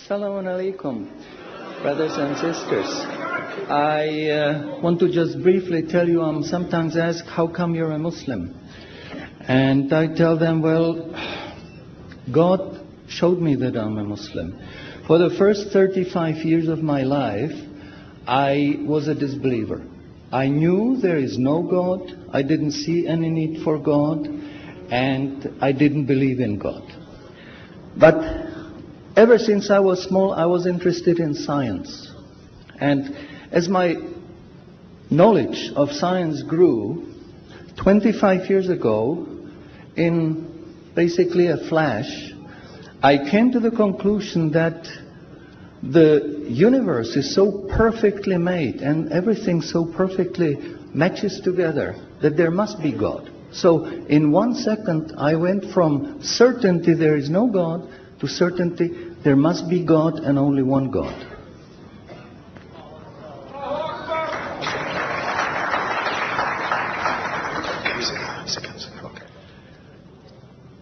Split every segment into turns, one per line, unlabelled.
Assalamu alaikum, brothers and sisters. I want to just briefly tell you, I'm sometimes asked, how come you're a Muslim? And I tell them, well, God showed me that I'm a Muslim. For the first 35 years of my life, I was a disbeliever. I knew there is no God, I didn't see any need for God, and I didn't believe in God. But ever since I was small, I was interested in science. And as my knowledge of science grew, 25 years ago, in basically a flash, I came to the conclusion that the universe is so perfectly made and everything so perfectly matches together that there must be God. So in 1 second, I went from certainty there is no God to certainty there must be God and only one God.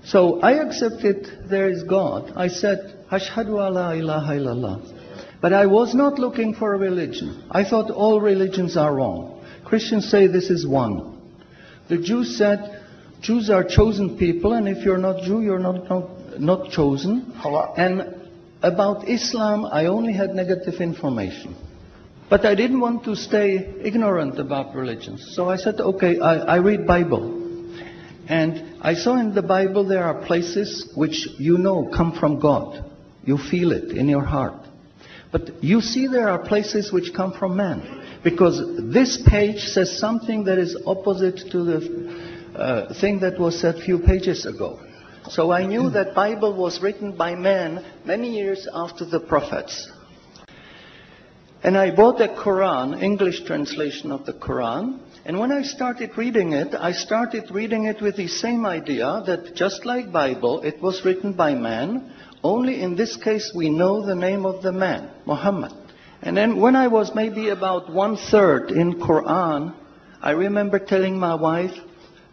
So I accepted there is God. I said, Ashhadu alla ilaha illallah. But I was not looking for a religion. I thought all religions are wrong. Christians say this is one. The Jews said, Jews are chosen people, and if you're not Jew, you're not chosen. And about Islam, I only had negative information. But I didn't want to stay ignorant about religions. So I said, okay, I read Bible. And I saw in the Bible there are places which you know come from God. You feel it in your heart. But you see there are places which come from man. Because this page says something that is opposite to the thing that was said a few pages ago. So I knew that Bible was written by men many years after the prophets. And I bought a Quran, English translation of the Quran. And when I started reading it with the same idea that just like Bible, it was written by man. Only in this case we know the name of the man, Muhammad. And then when I was maybe about 1/3 in Quran, I remember telling my wife,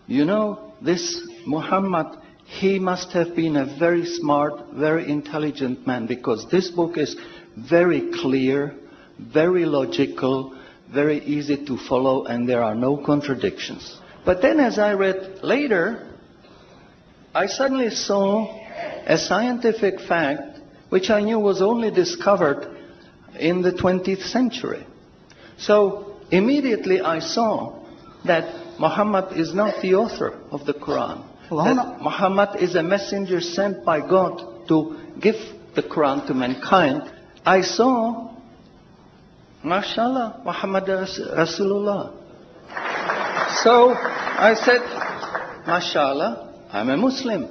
you know, this Muhammad, he must have been a very smart, very intelligent man, because this book is very clear, very logical, very easy to follow, and there are no contradictions. But then as I read later, I suddenly saw a scientific fact which I knew was only discovered in the 20th century. So immediately I saw that Muhammad is not the author of the Quran. That Muhammad is a messenger sent by God to give the Quran to mankind. I saw, mashallah, Muhammad Rasulullah. So I said, mashallah, I'm a Muslim.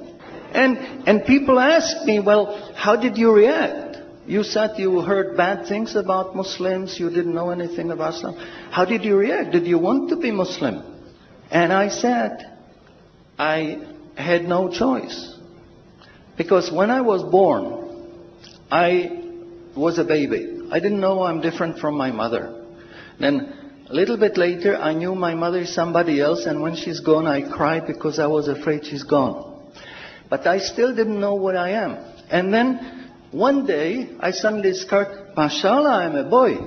And people ask me, well, how did you react? You said you heard bad things about Muslims, you didn't know anything about Islam. How did you react? Did you want to be Muslim? And I said, I had no choice. Because when I was born, I was a baby. I didn't know I'm different from my mother. Then a little bit later, I knew my mother is somebody else, and when she's gone, I cried because I was afraid she's gone. But I still didn't know what I am. And then one day, I suddenly discovered, mashallah, I'm a boy.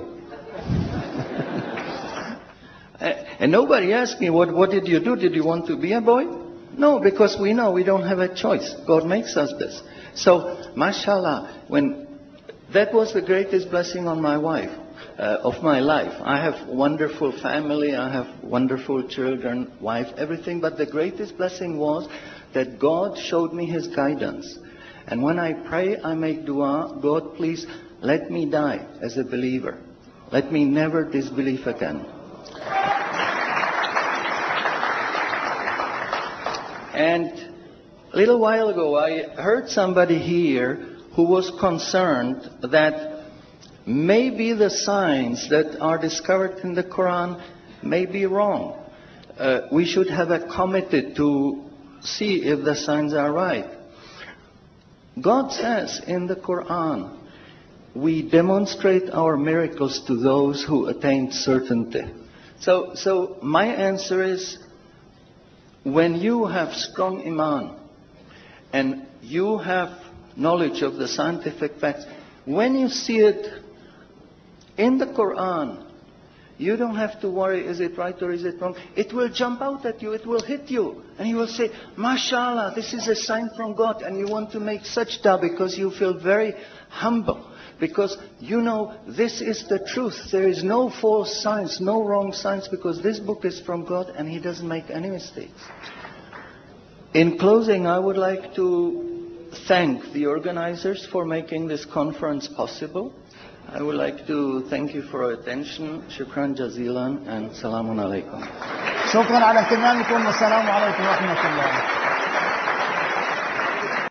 And nobody asked me, what did you do? Did you want to be a boy? No, because we know we don't have a choice. God makes us this. So, mashallah, that was the greatest blessing on my wife, of my life. I have a wonderful family, I have wonderful children, wife, everything. But the greatest blessing was that God showed me His guidance. And when I pray, I make dua, God, please let me die as a believer. Let me never disbelieve again. And a little while ago, I heard somebody here who was concerned that maybe the signs that are discovered in the Quran may be wrong. We should have a committee to see if the signs are right. God says in the Quran, we demonstrate our miracles to those who attain certainty. So my answer is, when you have strong iman and you have knowledge of the scientific facts, when you see it in the Quran, you don't have to worry, is it right or is it wrong? It will jump out at you, it will hit you. And you will say, MashaAllah, this is a sign from God. And you want to make sajda because you feel very humble. Because you know this is the truth. There is no false science, no wrong science, because this book is from God and He doesn't make any mistakes. In closing, I would like to thank the organizers for making this conference possible. I would like to thank you for your attention. Shukran jazilan and salamun alaikum.
شكرا على اهتمامكم والسلام عليكم ورحمة الله.